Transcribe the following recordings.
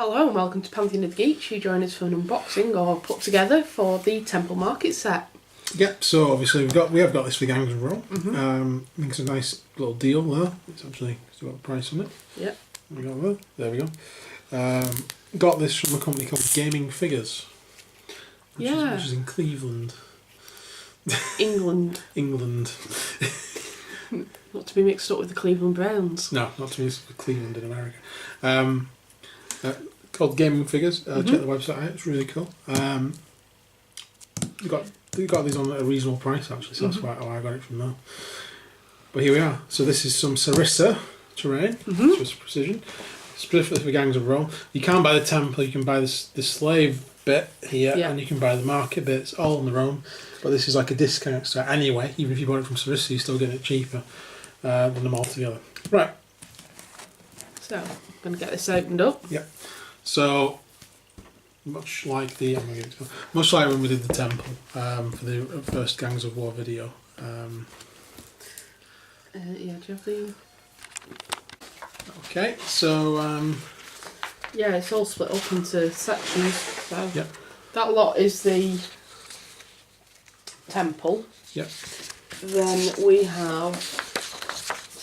Hello and welcome to Pantheon of Geeks. You join us for an unboxing or put together for the Temple Market set. Yep. So obviously we have got this for Gangs of Roll. I think it's a nice little deal there. It's actually still got a price on it. Yep. We got there. There we go. Got this from a company called Gaming Figures, which is in Cleveland, England. England. Not to be mixed up with the Cleveland Browns. No, not to be mixed with Cleveland in America. Called Gaming Figures. Check the website out. It's really cool. We got these on at a reasonable price actually, so that's why I got it from there. But here we are. So this is some Sarrissa terrain, just precision. Specifically for Gangs of Roll. You can't buy the temple. You can buy the slave bit here, and you can buy the market bits all on their own. But this is like a discount. So anyway, even if you bought it from Sarrissa, you're still getting it cheaper than them all together. Right. So I'm going to get this opened up. Yep. So much like when we did the temple for the first Gangs of War video. Do you have the? Okay, so yeah, it's all split up into sections. So that lot is the temple. Yep. Then we have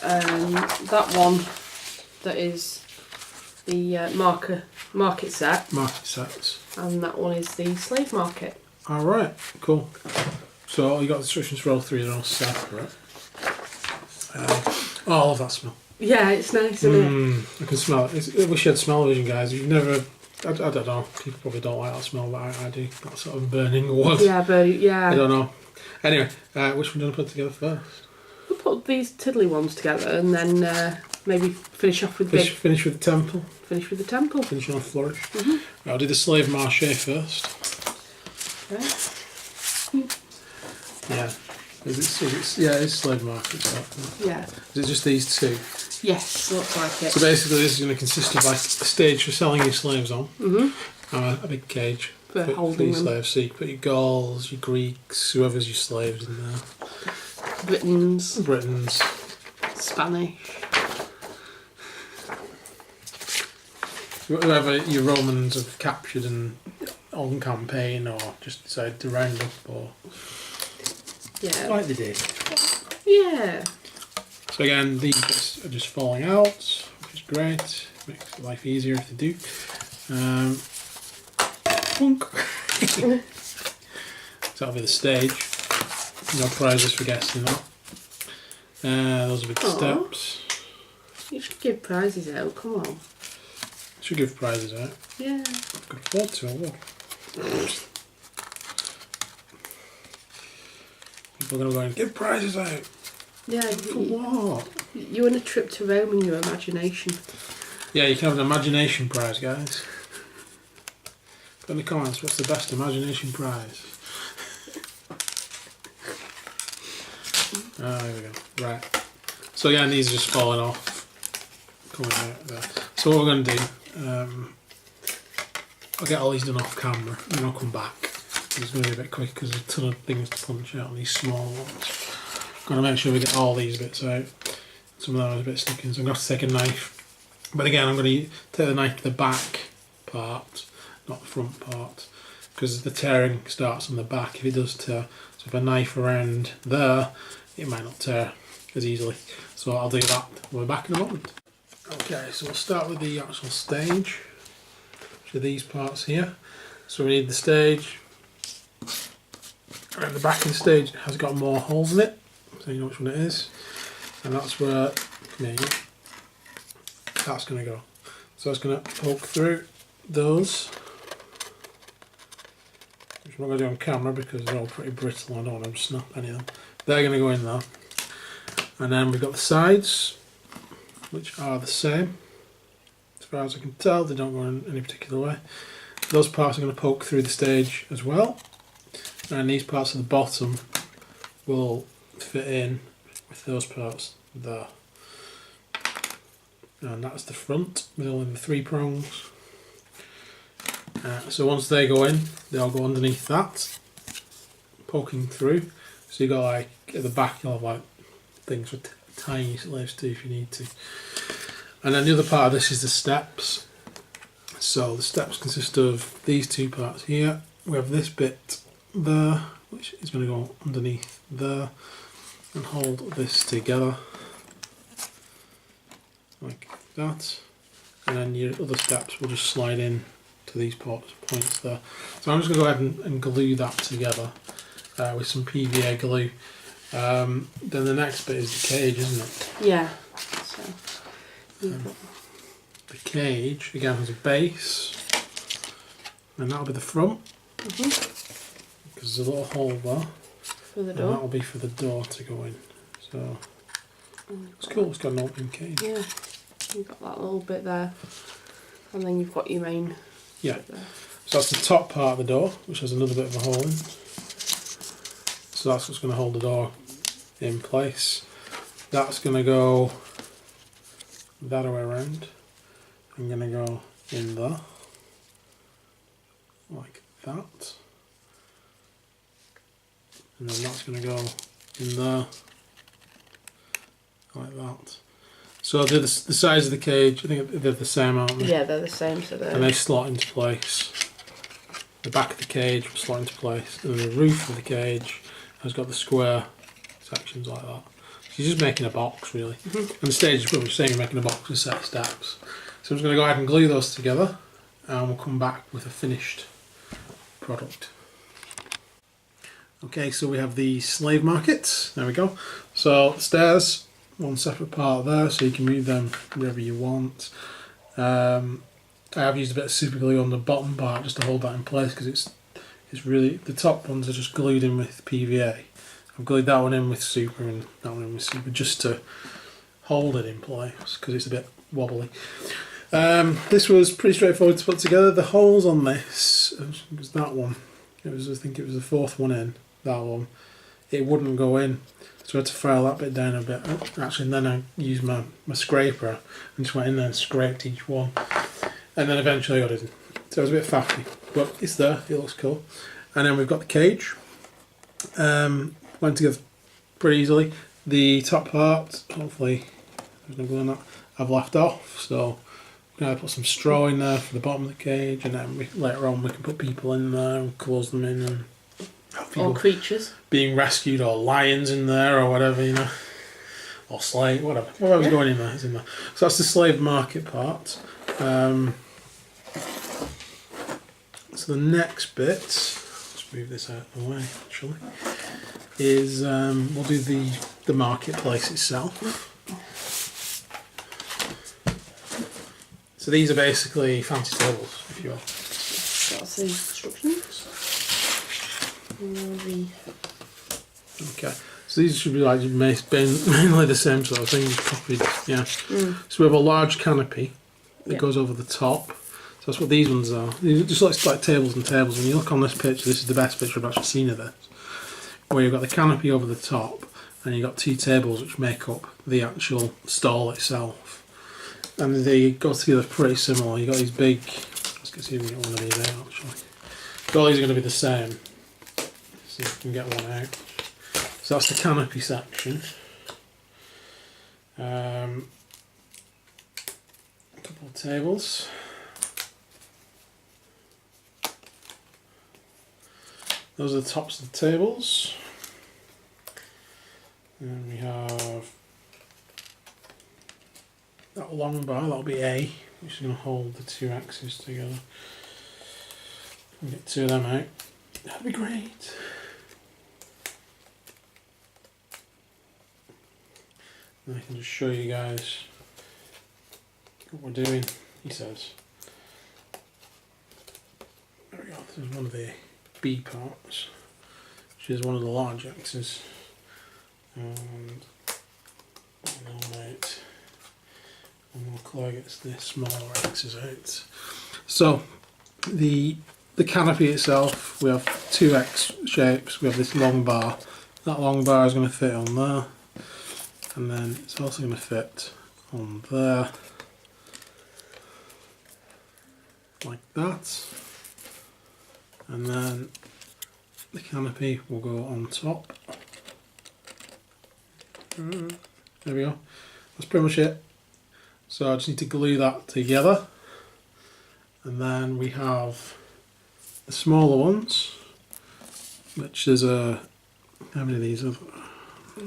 that one that is the market set. Market sets. And that one is the slave market. Alright, cool. So you got instructions for all three, they're all separate. I love that smell. Yeah, it's nice, isn't it? I can smell it. I wish you had smell-o-vision, guys. You've never... I don't know. People probably don't like that smell, but I do. That sort of burning wood. Yeah, burning, yeah. I don't know. Anyway, which one do you want to put together first? We'll put these tiddly ones together and then maybe finish off with Finish with the temple. Finish with the temple. Finishing off Flourish. I'll do the slave marché first. Okay. Yeah. It's slave market. Yeah. Is it just these two? Yes, looks like it. So basically this is going to consist of like a stage for selling your slaves on. And a big cage for holding for your them. slaves. So you put your Gauls, your Greeks, whoever's your slaves in there. Britons. Spanish. Whoever your Romans have captured and on campaign or just decided to round up or... Yeah. Like they did. Yeah. So again, these bits are just falling out, which is great. Makes life easier if they do. Plunk. So that'll be the stage. No prizes for guessing that. Those are big steps. You should give prizes out, come on. Should give prizes out. Yeah. I could afford to, I will. People are going to go and give prizes out. Yeah. For what? You win a trip to Rome in your imagination. Yeah, you can have an imagination prize, guys. Put in the comments, what's the best imagination prize? There we go. Right. So again, these are just falling off. Coming out there. So what we're going to do, I'll get all these done off camera and I'll come back. It's going to be a bit quick because there's a ton of things to punch out on these small ones. Got to make sure we get all these bits out. Some of them are a bit sticking, so I'm going to have to take a knife. But again, I'm going to take the knife to the back part, not the front part, because the tearing starts on the back if it does tear. So if I knife around there, it might not tear as easily. So I'll do that. We'll be back in a moment. Okay, so we'll start with the actual stage, which are these parts here. So we need the stage. And the back of the stage has got more holes in it, so you know which one it is. And that's where that's going to go. So it's going to poke through those, which I'm not going to do on camera because they're all pretty brittle and I don't want to snap any of them. They're going to go in there. And then we've got the sides, which are the same. As far as I can tell, they don't go in any particular way. Those parts are going to poke through the stage as well. And these parts at the bottom will fit in with those parts there. And that's the front with only the 3 prongs. So once they go in, they'll go underneath that, poking through. So you got like at the back, you'll have like things for tiny slaves too if you need to. And then the other part of this is the steps. So the steps consist of these two parts here. We have this bit there, which is going to go underneath there and hold this together like that. And then your other steps will just slide in to these points there. So I'm just going to go ahead and glue that together with some PVA glue. Then the next bit is the cage, isn't it? Yeah. So the cage again has a base, and that'll be the front. Because there's a little hole there. For the and door. that'll be for the door to go in. So it's cool. It's got an open cage. Yeah. You've got that little bit there, and then you've got your main. Yeah. Bit there. So that's the top part of the door, which has another bit of a hole in. So that's what's going to hold the door in place. That's going to go that way around. I'm going to go in there, like that. And then that's going to go in there, like that. So they're the size of the cage, I think they're the same, aren't they? Yeah, they're the same. So And they slot into place. The back of the cage will slot into place, and the roof of the cage has got the square sections like that. So you're just making a box, really. And the stage is probably saying you're making a box with a set of steps. So I'm just going to go ahead and glue those together, and we'll come back with a finished product. Okay, so we have the slave markets. There we go. So the stairs, one separate part there, so you can move them wherever you want. I have used a bit of super glue on the bottom part just to hold that in place, because it's really, the top ones are just glued in with PVA. I've glued that one in with super and that one in with super just to hold it in place, because it's a bit wobbly. This was pretty straightforward to put together. The holes on this, it was that one. I think it was the fourth one in, that one. It wouldn't go in, so I had to file that bit down a bit. Actually, and then I used my scraper and just went in there and scraped each one. And then eventually I got it in. So it was a bit faffy, but it's there, it looks cool. And then we've got the cage. Went together pretty easily. The top part, hopefully, there's no glue on that, I've left off. So I'm going to put some straw in there for the bottom of the cage, and then later on we can put people in there and close them in, and have people Or creatures being rescued, or lions in there, or whatever, you know, or slave, whatever. Whatever's going in there is in there. So that's the slave market part. So the next bit, let's move this out of the way actually, is we'll do the marketplace itself. So these are basically fancy tables, if you will. That's the instructions. Okay, so these should be like mainly the same sort of thing, copied, yeah. So we have a large canopy that goes over the top. So that's what these ones are. It just looks like tables and tables. When you look on this picture, this is the best picture I've actually seen of this, where you've got the canopy over the top, and you've got two tables which make up the actual stall itself. And they go together pretty similar. You've got these big, let's see if we can get one of these out actually. So all these are going to be the same. See if we can get one out. So that's the canopy section. A couple of tables. Those are the tops of the tables. And we have that long bar, that'll be A, which is going to hold the two axes together. We'll get two of them out. That'd be great. And I can just show you guys what we're doing, he says. There we go, this is one of the B parts, which is one of the large axes. And eliminate, and we'll Claire gets the smaller axes out. So the canopy itself, we have two X shapes. We have this long bar. That long bar is going to fit on there, and then it's also going to fit on there, like that. And then the canopy will go on top. There we go. That's pretty much it. So I just need to glue that together, And then we have the smaller ones, which is how many of these? You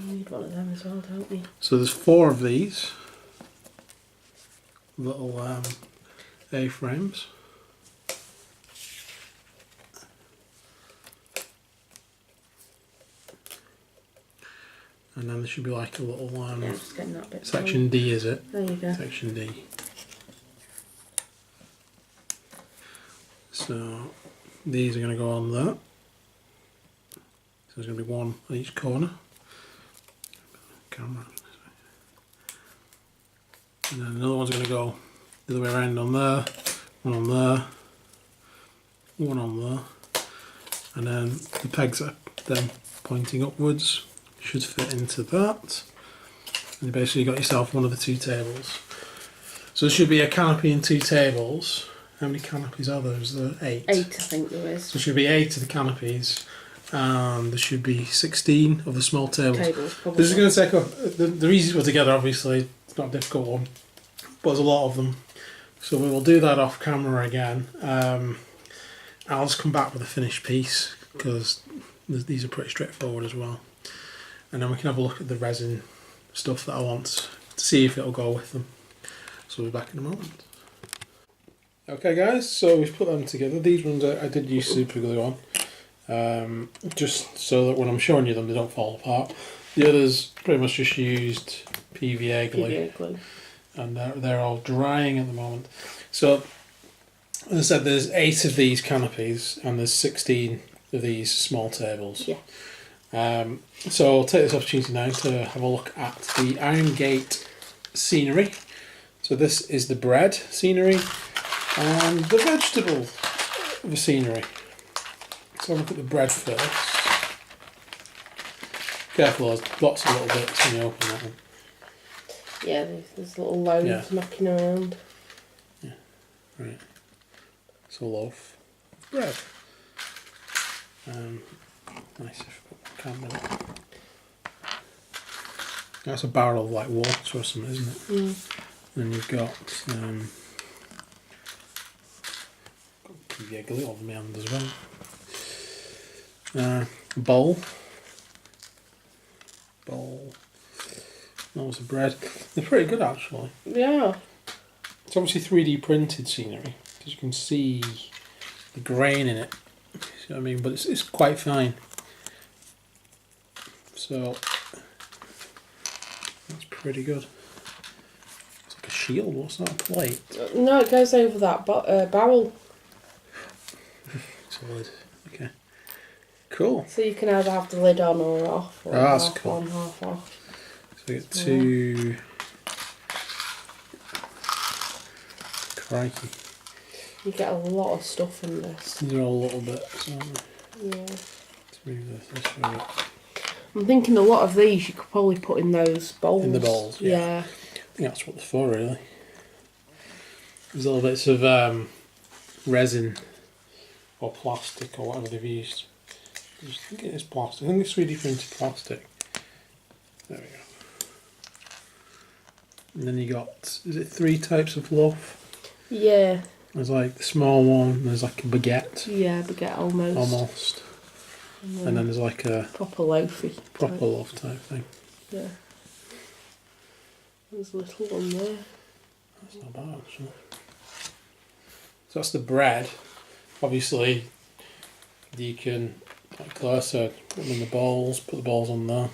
need one of them as well, don't you? So there's 4 of these little A-frames. And then there should be like a little Yeah, just getting that bit section D, is it? There you go. Section D. So these are going to go on there. So there's going to be one on each corner. Camera. And then another one's going to go the other way around on there, one on there, one on there. And then the pegs are then pointing upwards. Should fit into that. And you basically got yourself one of the 2 tables. So there should be a canopy and 2 tables. How many canopies are there? Is there 8? 8, I think there is. So there should be 8 of the canopies, and there should be 16 of the small tables. Probably. This is going to take up. They're easy to put together, obviously. It's not a difficult one, but there's a lot of them. So we will do that off camera again. I'll just come back with a finished piece because these are pretty straightforward as well. And then we can have a look at the resin stuff that I want to see if it'll go with them. So we'll be back in a moment. Okay guys, so we've put them together. These ones I did use super glue on, just so that when I'm showing you them they don't fall apart. The others pretty much just used PVA glue. PVA glue. And they're all drying at the moment. So as I said, there's 8 of these canopies and there's 16 of these small tables. Yeah. So I'll take this opportunity now to have a look at the Iron Gate scenery. So this is the bread scenery and the vegetable scenery. So I'll look at the bread first. Careful, there's lots of little bits when you open that one. Yeah, there's little loaves knocking around. Yeah, right. It's a loaf of bread. Nice if I put the camera there. That's a barrel of like water or something, isn't it? Mm. And you've got PVA glue on my hand as well. Bowl. That was the bread. They're pretty good actually. Yeah. It's obviously 3D printed scenery because you can see the grain in it. See what I mean? But it's quite fine. So that's pretty good. It's like a shield. What's that? A plate? No, it goes over that barrel. Solid. Okay. Cool. So you can either have the lid on or off. Or That's half cool. on, half off. So we get 2. Crikey. You get a lot of stuff in this. These are all little bits, aren't they? Yeah. Let's move this way. I'm thinking a lot of these you could probably put in those bowls. In the bowls, yeah. I think that's what they're for, really. There's little bits of resin or plastic or whatever they've used. I just think it is plastic. I think it's 3D printed plastic. There we go. And then you got, is it 3 types of loaf? Yeah. There's like the small one, there's like a baguette. Yeah, baguette almost. Almost. And then there's like a proper loafy. proper loaf type thing. Yeah. There's a little one there. That's not bad actually. So that's the bread. Obviously you can, like Claire said, put them in the bowls, put the bowls on there.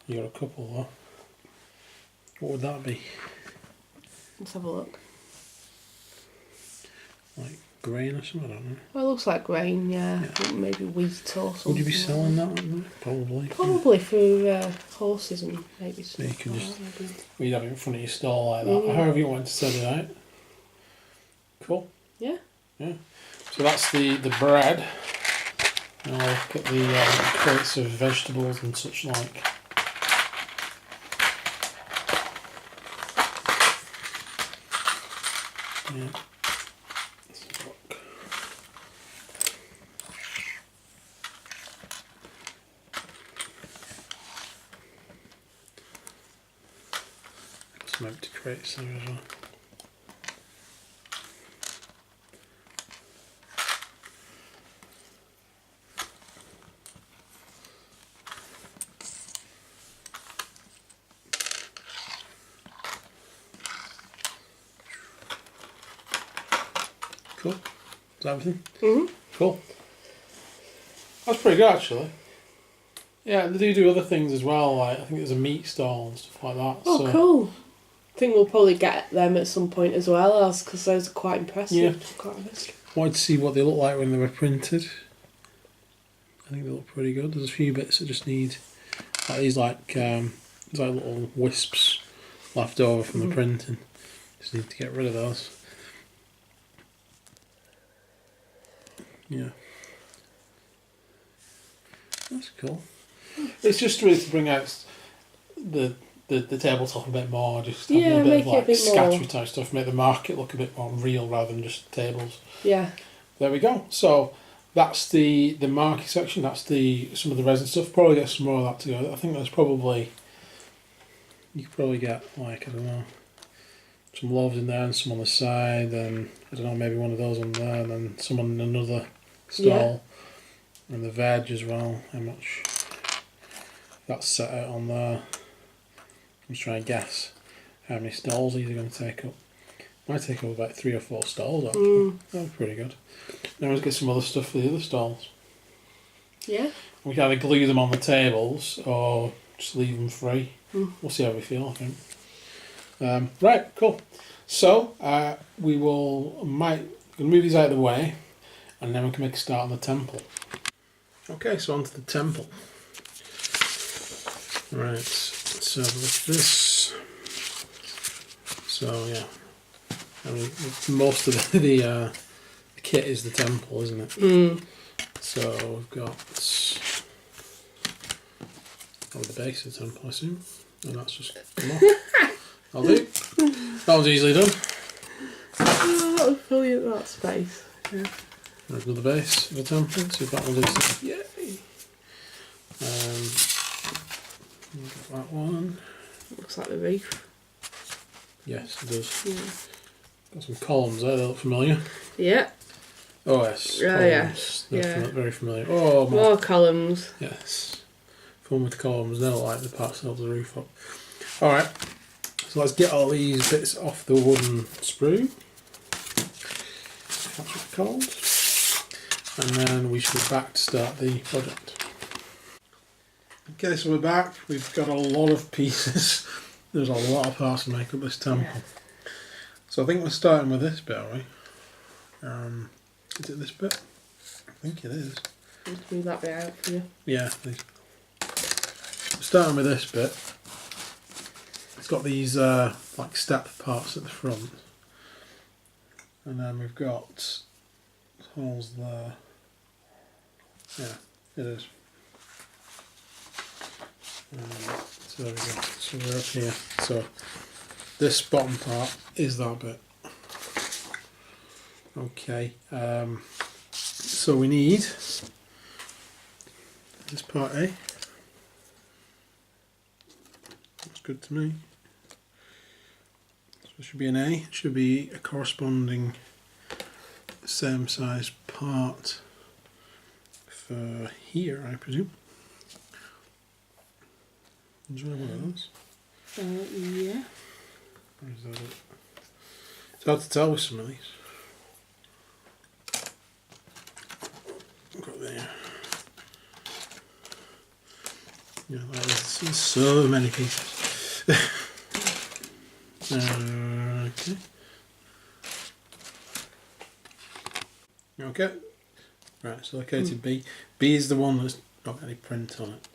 You got a couple there. What would that be? Let's have a look. Like grain or something, I don't know. Well, it looks like grain, yeah. I think maybe wheat or something. Would you be selling that? Probably. Probably for horses and maybe So you something could like just, that, maybe. well, you'd have it in front of your stall like that. However you want to set it out. Cool. Yeah. Yeah. So that's the bread. And I'll look at the crates of vegetables and such like. Yeah. Let's have a look. Some empty crates there as well. Cool. Is that everything? Mhm. Cool. That's pretty good actually. Yeah, they do other things as well. Like I think there's a meat stall and stuff like that. Oh, so, cool. I think we'll probably get them at some point as well, because those are quite impressive. Yeah. To be quite honest. Wanted to see what they look like when they were printed. I think they look pretty good. There's a few bits that just need like these there's like little wisps left over from the printing. Just need to get rid of those. Yeah. That's cool. It's just really to bring out the tabletop a bit more, just have a bit make of it a like bit scattery more. type stuff, make the market look a bit more real rather than just tables. Yeah. There we go. So that's the market section. That's some of the resin stuff. Probably get some more of that to go. I think there's probably you could probably get like I don't know some loaves in there and some on the side, and I don't know maybe one of those on there, and then some on another stall, and the veg as well. How much that's set out on there? I'm just trying to guess how many stalls these are going to take up. Might take up about 3 or 4 stalls actually. That's pretty good. Now let's get some other stuff for the other stalls. Yeah. We can either glue them on the tables or just leave them free. We'll see how we feel, I think. Right, cool. So we might move these out of the way, and then we can make a start on the temple. Okay, so onto the temple. Right, so with this. So yeah, I mean most of the kit is the temple, isn't it? So we've got the base of the temple, I assume, and that's just come off. I'll do. That was easily done. Oh, that would fill you that space. Yeah. There's another base of the temple. See if that will do something. Yay! Got that one. Looks like the roof. Yes, it does. Yeah. Got some columns there. They look familiar. Yeah. Oh yes. Oh, Columns. yes. They're Yeah. very familiar. Oh, More columns. yes. Fun with the columns. They look like the parts that hold the roof up. All right. So let's get all these bits off the wooden sprue. That's what they're called. And then we should be back to start the project. Okay, so we're back. We've got a lot of pieces. There's a lot of parts to make up this temple. Yeah. So I think we're starting with this bit, are we? Is it this bit? I think it is. Just move that bit out for you. Yeah, please. We're starting with this bit. It's got these like step parts at the front. And then we've got holes there. Yeah, it is. So there we go. So we're up here. So this bottom part is that bit. Okay. So we need this part A. That's good to me. So it should be an A. It should be a corresponding same size part for here, I presume. Is there one of those? Yeah. Or is that it? It's hard to tell with some of these. Got there. Yeah, there's so many pieces. Okay. Okay. Right, so located B. B is the one that's not got any print on it.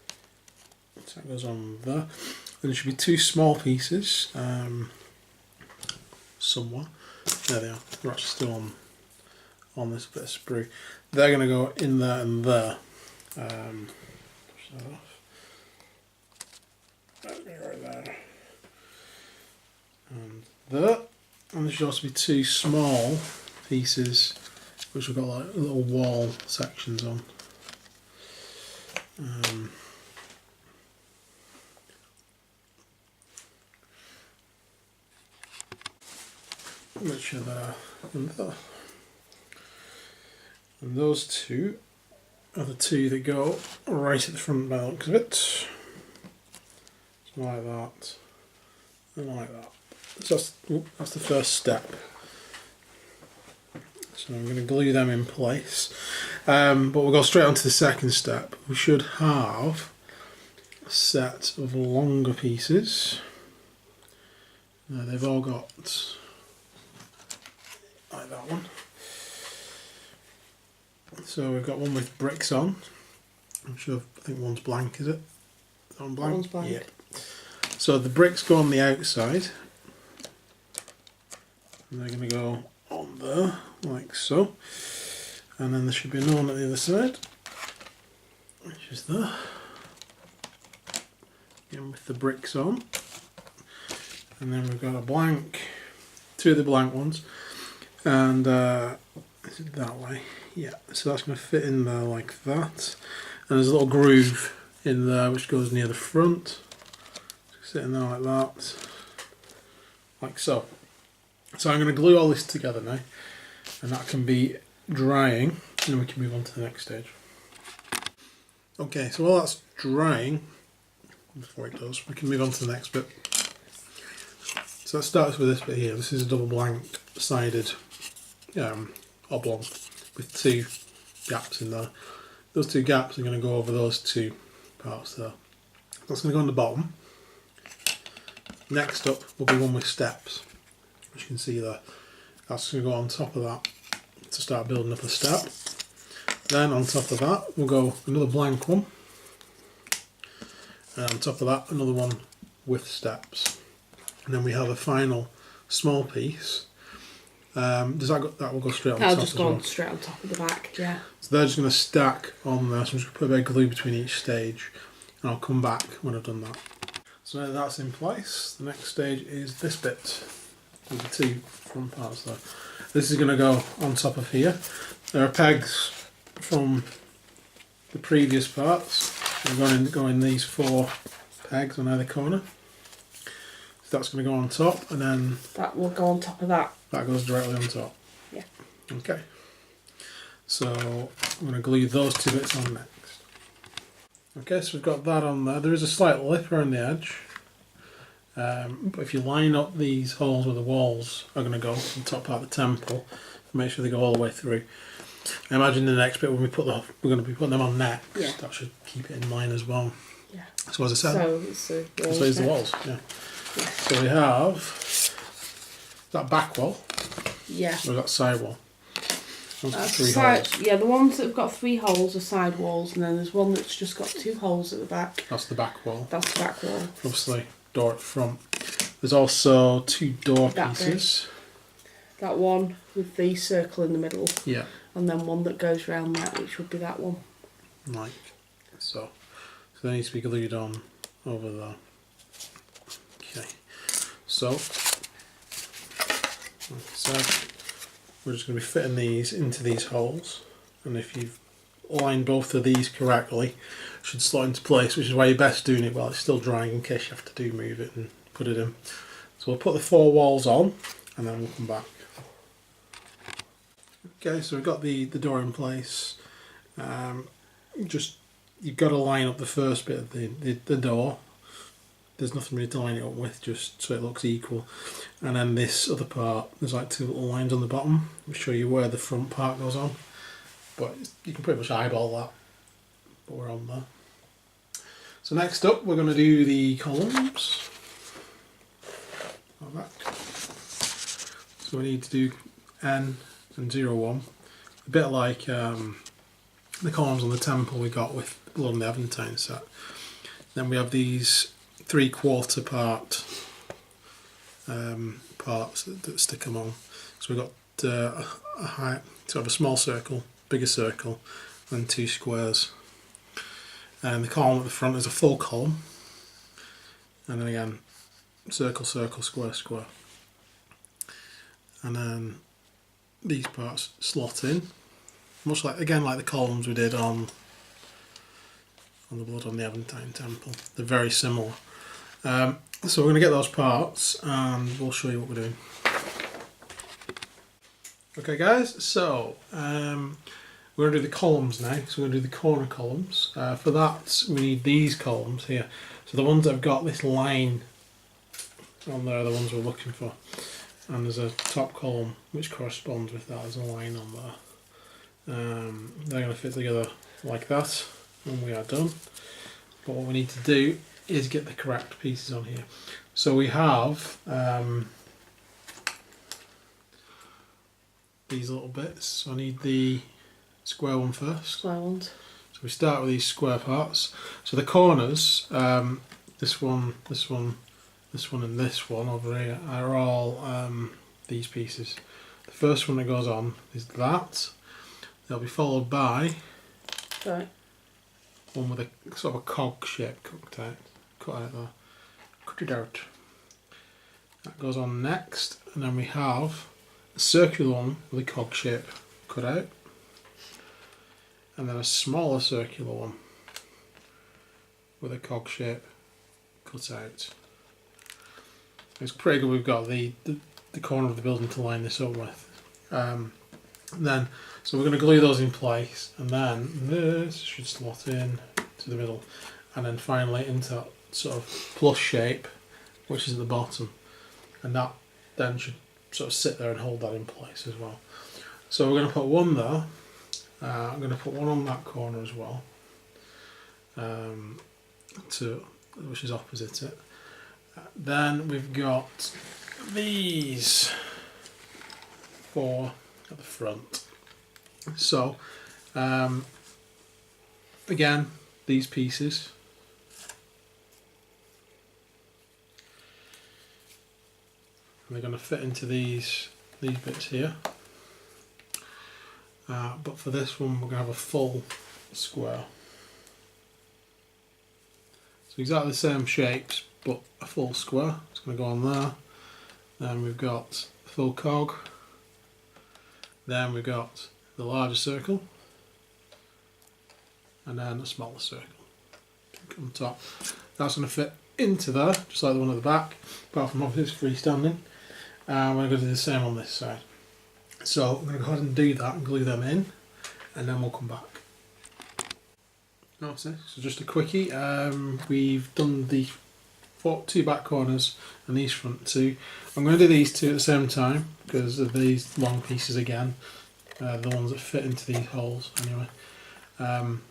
So that goes on there. Then there should be 2 small pieces somewhere. There they are. They're actually still on this bit of sprue. They're going to go in there and there. Push that off. That'll be right there. And there. And there should also be 2 small pieces which have got like little wall sections on. Which are there and there. And those 2 are the 2 that go right at the front by the looks of it. So like that and like that. So that's the first step. So I'm going to glue them in place. But we'll go straight on to the second step. We should have a set of longer pieces. Now they've all got, like that one. So we've got one with bricks on. I'm sure, I think one's blank, is it? Is that one blank? One's blank. Yeah. So the bricks go on the outside. And they're going to go on there, like so. And then there should be another one at the other side, which is there. Again with the bricks on. And then we've got a blank, two of the blank ones. And is it that way? Yeah, so that's going to fit in there like that. And there's a little groove in there which goes near the front. Sitting there like that. Like so. So I'm going to glue all this together now. And that can be drying. And then we can move on to the next stage. Okay, so while that's drying, before it does, we can move on to the next bit. So that starts with this bit here. This is a double blank sided oblong with two gaps in there. Those two gaps are going to go over those two parts there. That's going to go on the bottom. Next up will be one with steps, which you can see there. That's going to go on top of that to start building up a step. Then on top of that will go another blank one, and on top of that another one with steps. And then we have a final small piece. Does that go, that will go straight on top? That'll just go well. straight on top of the back, yeah. So they're just going to stack on there. So I'm just going to put a bit of glue between each stage, and I'll come back when I've done that. So now that's in place, the next stage is this bit with the two front parts there. This is going to go on top of here. There are pegs from the previous parts. They're going to go in these four pegs on either corner. So that's going to go on top, and then that will go on top of that. That goes directly on top. Yeah. Okay. So I'm going to glue those two bits on next. Okay, so we've got that on there. There is a slight lip around the edge. But if you line up these holes where the walls are going to go, the top part of the temple, make sure they go all the way through. I imagine the next bit when we put we're going to be putting them on next. Yeah. That should keep it in line as well. Yeah. So as I said, so it's the walls. So it's the walls. Yeah. So we have that back wall. Yeah. Or that side wall. Those three side, holes. yeah, the ones that have got 3 holes are side walls, and then there's one that's just got 2 holes at the back. That's the back wall. That's the back wall. Obviously, door at front. There's also 2 door pieces. That one with the circle in the middle. Yeah. And then one that goes round that, which would be that one. Like so. So that needs to be glued on over there. Okay. So, like I said, we're just going to be fitting these into these holes, and if you've aligned both of these correctly, it should slot into place, which is why you're best doing it while it's still drying in case you have to move it and put it in. So we'll put the 4 walls on and then we'll come back. Okay, so we've got the door in place. Just you've got to line up the first bit of the door. There's nothing really to line it up with, just so it looks equal. And then this other part, there's like 2 little lines on the bottom, which show you where the front part goes on. But you can pretty much eyeball that, but we're on there. So next up, we're going to do the columns. Like that. So we need to do N and 0, 1. A bit like the columns on the temple we got with Blood on the Aventine set. Then we have these 3/4 part parts that stick them on. So we've got a height, sort of a small circle, bigger circle, and 2 squares. And the column at the front is a full column, and then again circle, circle, square, square. And then these parts slot in, much like the columns we did on the Blood on the Aventine temple. They're very similar. So we're going to get those parts and we'll show you what we're doing. Okay guys, so we're going to do the columns now. So we're going to do the corner columns. For that we need these columns here. So the ones that have got this line on there are the ones we're looking for. and there's a top column which corresponds with that. There's a line on there. They're going to fit together like that, and we are done. But what we need to do is get the correct pieces on here. So we have these little bits. So I need the square one first. Square ones. So we start with these square parts. So the corners, this one, this one, this one, and this one over here are all these pieces. The first one that goes on is that. They'll be followed by Right. one with a sort of a cog shape cut out there. Cut it out. That goes on next, and then we have a circular one with a cog shape cut out, and then a smaller circular one with a cog shape cut out. It's pretty good. We've got the corner of the building to line this up with. Then, so we're going to glue those in place, and then this should slot in to the middle, and then finally into that sort of plus shape, which is at the bottom, and that then should sort of sit there and hold that in place as well. So we're going to put one there. I'm going to put one on that corner as well, which is opposite it. Then we've got these 4 at the front. So again, these pieces, and they're going to fit into these bits here. But for this one, we're going to have a full square. So exactly the same shapes, but a full square. It's going to go on there. Then we've got full cog. Then we've got the larger circle, and then a smaller circle on top. That's going to fit into there, just like the one at the back, apart from obviously it's freestanding. And we're going to do the same on this side. So I'm going to go ahead and do that and glue them in, and then we'll come back. So just a quickie. We've done the 2 back corners and these front 2. I'm going to do these 2 at the same time because of these long pieces again, the ones that fit into these holes anyway. I'm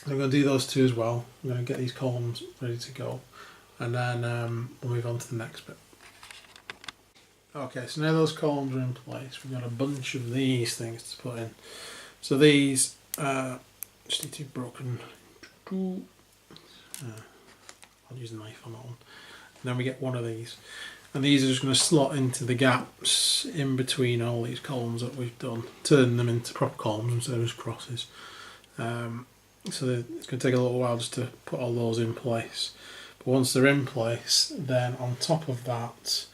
going to do those 2 as well. I'm going to get these columns ready to go, and then we'll move on to the next bit. Okay, so now those columns are in place, we've got a bunch of these things to put in. So these just need to be broken. I'll use a knife on that one. And then we get one of these, and these are just going to slot into the gaps in between all these columns that we've done, turn them into proper columns instead of just crosses. So it's going to take a little while just to put all those in place, but once they're in place, then on top of that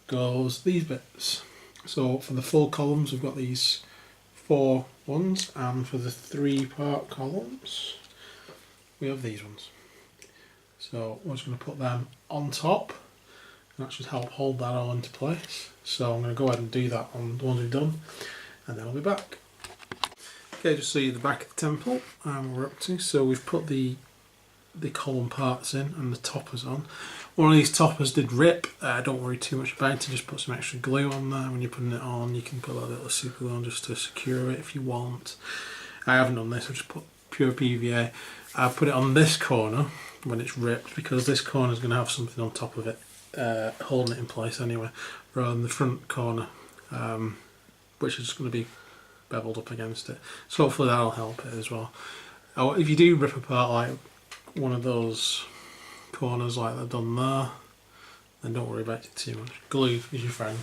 goes these bits. So for the full columns, we've got these 4 ones, and for the 3-part columns, we have these ones. So we're just going to put them on top, and that should help hold that all into place. So I'm going to go ahead and do that on the ones we've done, and then I'll be back. Okay, just see the back of the temple we're up to. So we've put the column parts in and the toppers on. One of these toppers did rip. Don't worry too much about it, just put some extra glue on there. When you're putting it on, you can put a little super glue on just to secure it if you want. I haven't done this, I've just put pure PVA. I put it on this corner when it's ripped, because this corner is going to have something on top of it holding it in place anyway, rather than the front corner, which is going to be beveled up against it. So hopefully that'll help it as well. If you do rip apart like one of those corners like I've done there, then don't worry about it too much. Glue is your friend.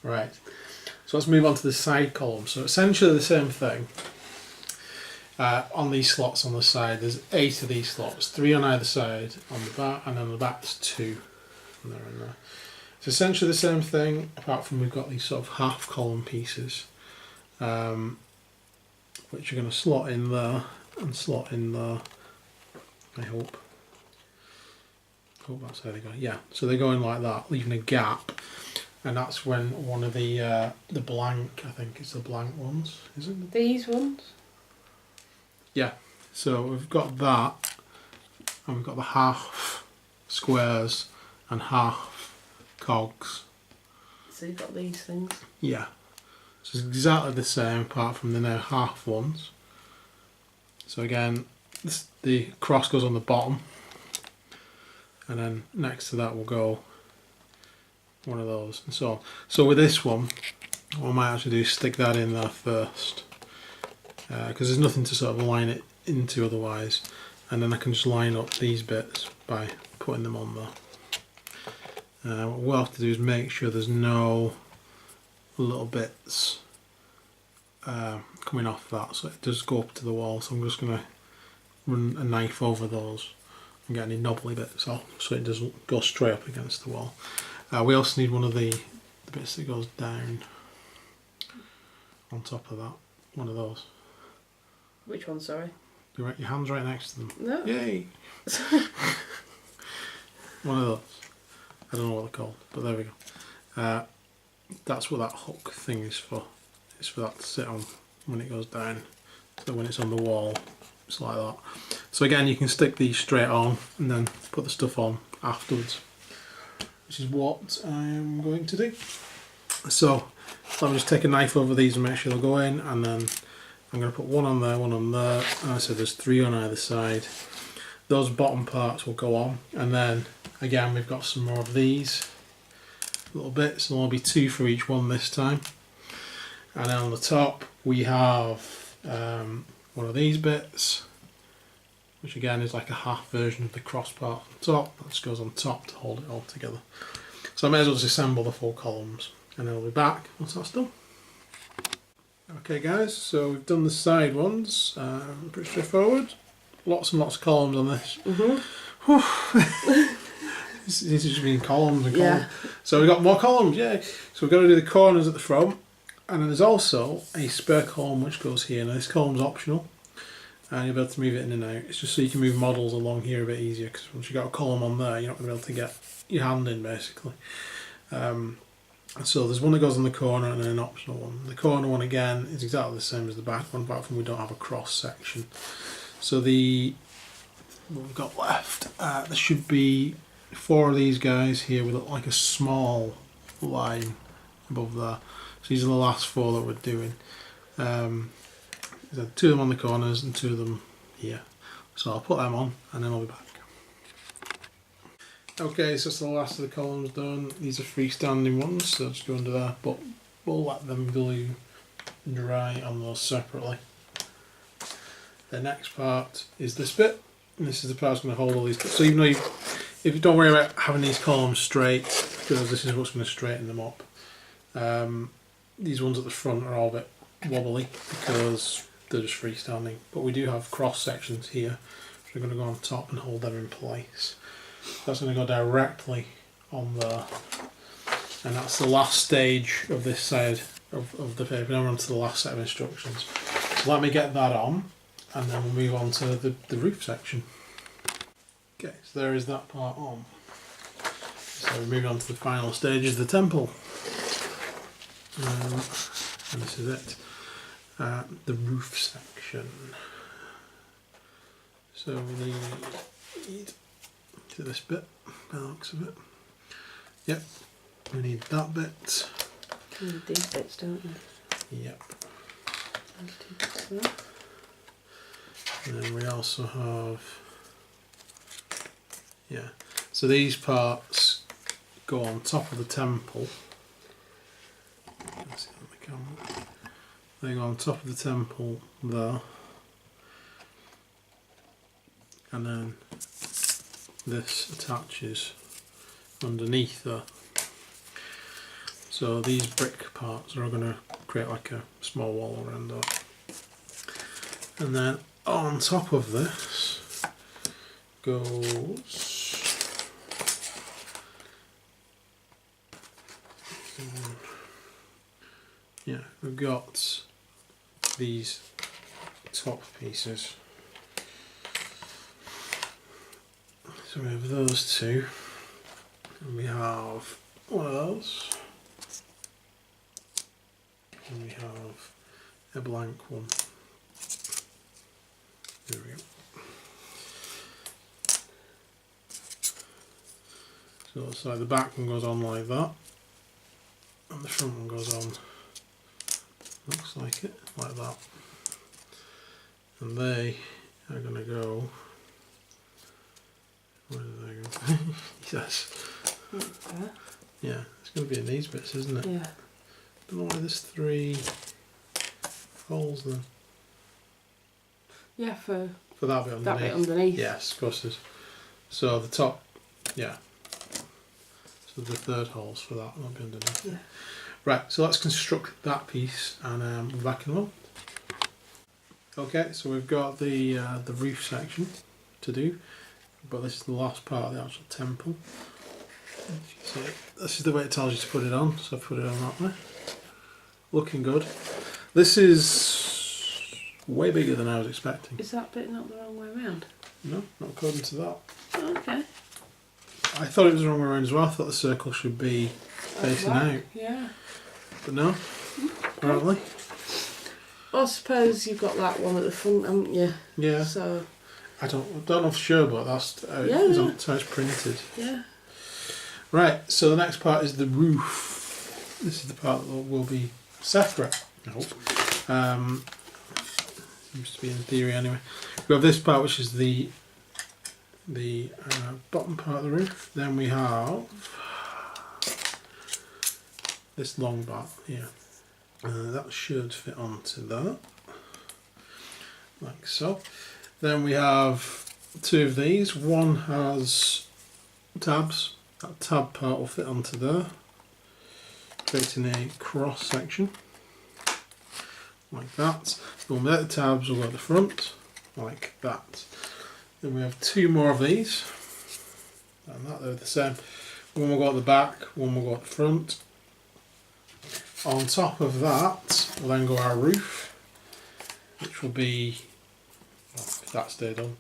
Right, so let's move on to the side column. So essentially the same thing. On these slots on the side, there's 8 of these slots, 3 on either side on the back, and on the back there's 2. And there and there. It's essentially the same thing, apart from we've got these sort of half column pieces, which are going to slot in there and slot in there. I hope that's how they go. Yeah, so they go in like that, leaving a gap, and that's when one of the blank, I think it's the blank ones, isn't it? These ones? Yeah, so we've got that, and we've got the half squares and half cogs So you've got these things. Yeah. So it's exactly the same apart from the now half ones. So again, the cross goes on the bottom, and then next to that will go one of those and so on. So with this one, what I might actually do is stick that in there first, because there's nothing to sort of line it into otherwise, and then I can just line up these bits by putting them on there. What we'll have to do is make sure there's no little bits coming off that, so it does go up to the wall. So I'm just going to run a knife over those and get any knobbly bits off so it doesn't go straight up against the wall. We also need one of the bits that goes down on top of that, one of those. Which one, sorry? Your hand's right next to them. No. Yay! One of those. I don't know what they're called, but there we go. That's what that hook thing is for. It's for that to sit on when it goes down. So when it's on the wall, it's like that. So again, you can stick these straight on and then put the stuff on afterwards, which is what I'm going to do. So let me just take a knife over these and make sure they'll go in, and then I'm going to put one on there, and I said there's 3 on either side. Those bottom parts will go on, and then again we've got some more of these little bits, and there'll be 2 for each one this time. And then on the top we have one of these bits, which again is like a half version of the cross part on top. That just goes on top to hold it all together. So I may as well just assemble the full columns, and then I'll be back once that's done. Okay guys, so we've done the side ones, pretty straightforward. Lots and lots of columns on this. This has just been columns and columns. Yeah. So we've got more columns, yeah. So we've got to do the corners at the front, and then there's also a spare column which goes here. Now this column's optional, and you'll be able to move it in and out. It's just so you can move models along here a bit easier, because once you've got a column on there, you're not going to be able to get your hand in basically. So there's one that goes in the corner and then an optional one. The corner one again is exactly the same as the back one, apart from we don't have a cross section. So what we've got left, there should be 4 of these guys here with like a small line above there. So these are the last 4 that we're doing. There's 2 of them on the corners and 2 of them here. So I'll put them on and then I'll be back. Okay, so that's the last of the columns done. These are freestanding ones, so just go under there, but we'll let them glue and dry on those separately. The next part is this bit, and this is the part that's going to hold all these. So even though if you don't worry about having these columns straight, because this is what's going to straighten them up. These ones at the front are all a bit wobbly because they're just freestanding, but we do have cross sections here, which are going to go on top and hold them in place. That's going to go directly on there, and that's the last stage of this side of the paper. Now we're on to the last set of instructions. So let me get that on, and then we'll move on to the roof section. Okay, so there is that part on. So we're moving on to the final stages of the temple. And this is it. The roof section. So we need to this bit, by the looks of it. Yep, we need that bit. We need these bits, don't we? Yep. There's 2 bits there. And then we also have, yeah, so these parts go on top of the temple. Let's see on the camera. They go on top of the temple there. And then this attaches underneath there. So these brick parts are going to create like a small wall around that. And then on top of this goes yeah, we've got these top pieces. So we have those 2, and we have one of those, and we have a blank one. There we go. So the back one goes on like that, And the front one goes on, looks like it, like that. And they are going to go, where do they go? Yes. Okay. Yeah, it's going to be in these bits, isn't it? Yeah. Don't know why there's 3 holes then. Yeah, for that bit underneath. that bit underneath. Yes, of course there's. So the top, yeah. So the 3rd holes for that will be underneath. Yeah. Right, so let's construct that piece and we're back in a moment. Okay, so we've got the roof section to do, but this is the last part of the actual temple. So this is the way it tells you to put it on, so I've put it on that way. Looking good. This is way bigger than I was expecting. Is that bit not the wrong way around? No, not according to that. Oh, okay. I thought it was the wrong way around as well. I thought the circle should be facing out. Yeah. But no, apparently. I suppose you've got that one at the front, haven't you? Yeah. So. I don't know for sure, but that's how, that's how it's printed. Yeah. Right, so the next part is the roof. This is the part that will be separate, I hope. Used to be in theory anyway. We have this part, which is the bottom part of the roof. Then we have this long part here. That should fit onto that, like so. Then we have 2 of these. One has tabs. That tab part will fit onto there, creating a cross section, like that. The one without the tabs will go at the front, like that. Then we have 2 more of these, and that they're the same. One will go at the back, one will go at the front. On top of that will then go our roof, which will be, well, if that stayed on,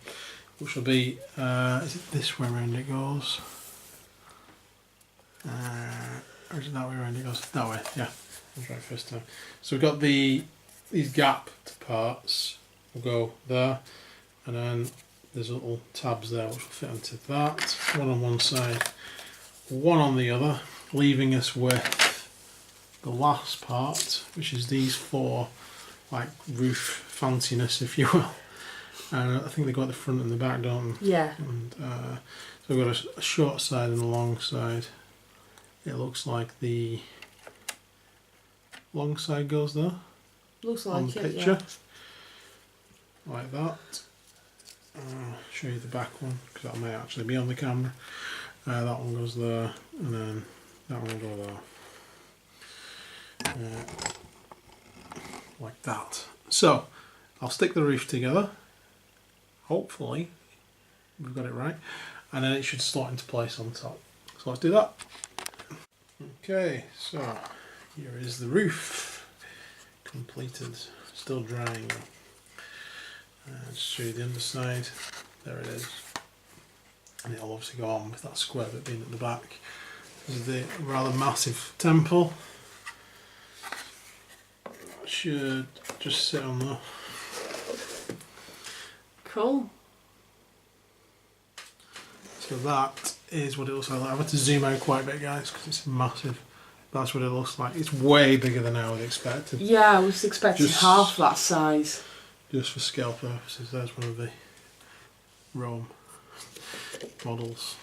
which will be, is it this way around it goes? Or is it that way around it goes? That way, yeah. I was right first time. So we've got these gapped parts will go there, and then there's little tabs there which will fit into that. One on one side, one on the other, leaving us with the last part, which is these 4 like roof fanciness, if you will. And I think they go at the front and the back, don't they? Yeah. And so we've got a short side and a long side. It looks like the long side goes there. Looks on like the it, picture, like that. I'll show you the back one because that may actually be on the camera. That one goes there, and then that one will go there, like that. So I'll stick the roof together. Hopefully we've got it right, and then it should slot into place on top. So let's do that. Okay, so here is the roof completed, still drying. Just show you the underside. There it is, and it'll obviously go on with that square bit being at the back. This is the rather massive temple. That should just sit on there. Cool. So that is what it looks like. I've had to zoom out quite a bit, guys, because it's massive. That's what it looks like. It's way bigger than I would expect. Yeah, I was expecting Just- half that size. Just for scale purposes, there's one of the Rome models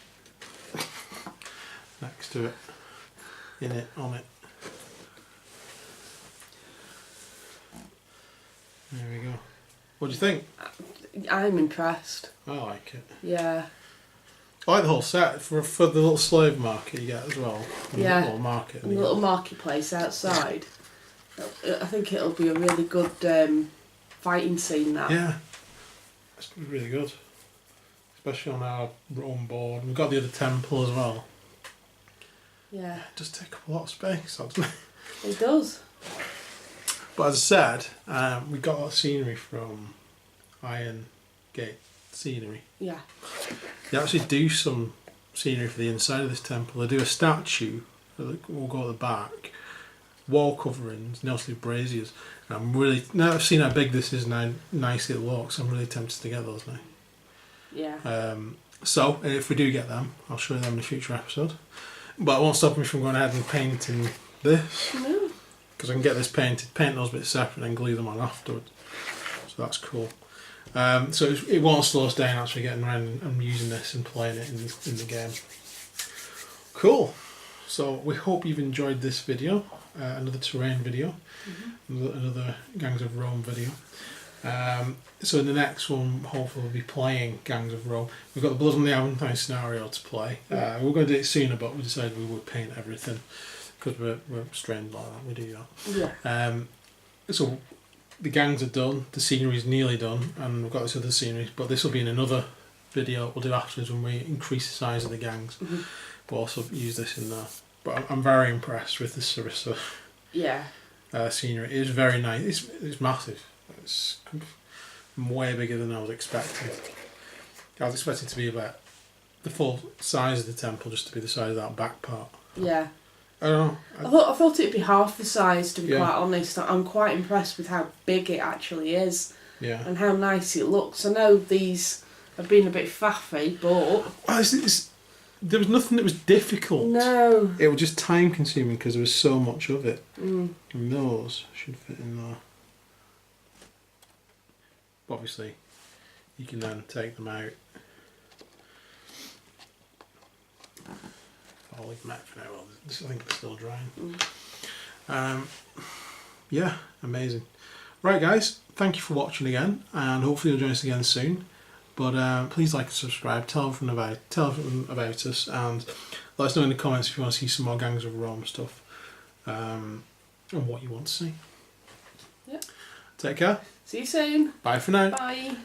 next to it, in it, on it. There we go. What do you think? I'm impressed. I like it. Yeah. I like the whole set for the little slave market you get as well. And Yeah. The little market. And the little marketplace outside. I think it'll be a really good fighting scene, that. Yeah. It's gonna be really good. Especially on our Rome board. We've got the other temple as well. Yeah. It does take up a lot of space, doesn't it? It does. But as I said, we got that scenery from Iron Gate Scenery. Yeah. They actually do some scenery for the inside of this temple. They do a statue that will go at the back, wall coverings, nail braziers. And I'm really, now I've seen how big this is and how nice it looks, I'm really tempted to get those now. Yeah. So if we do get them, I'll show you them in a future episode. But it won't stop me from going ahead and painting this. No. Because I can get this painted, paint those bits separate and glue them on afterwards. So that's cool. So it won't slow us down actually getting around and using this and playing it in the game. Cool. So we hope you've enjoyed this video, another terrain video, another Gangs of Rome video. So in the next one, hopefully we'll be playing Gangs of Rome. We've got the Blood on the Aventine scenario to play. We were going to do it sooner, but we decided we would paint everything because we're strained like that. We do that. Yeah. So the gangs are done, the scenery is nearly done, and we've got this other scenery. But this will be in another video we'll do afterwards when we increase the size of the gangs. We'll also use this in there. But I'm very impressed with the Sarrissa scenery. It is very nice. It's massive. It's way bigger than I was expecting. I was expecting it to be about the full size of the temple, just to be the size of that back part. Yeah. I don't know. I thought it'd be half the size, to be quite honest. I'm quite impressed with how big it actually is. Yeah. And how nice it looks. I know these have been a bit faffy, but... There was nothing that was difficult. No. It was just time consuming because there was so much of it. And those should fit in there. Obviously, you can then take them out. I'll leave them out for now. Well, I think they're still drying. Yeah, amazing. Right, guys, thank you for watching again, and hopefully you'll join us again soon. But please like and subscribe, tell everyone about us, and let us know in the comments if you want to see some more Gangs of Rome stuff, and what you want to see. Yeah. Take care. See you soon. Bye for now. Bye.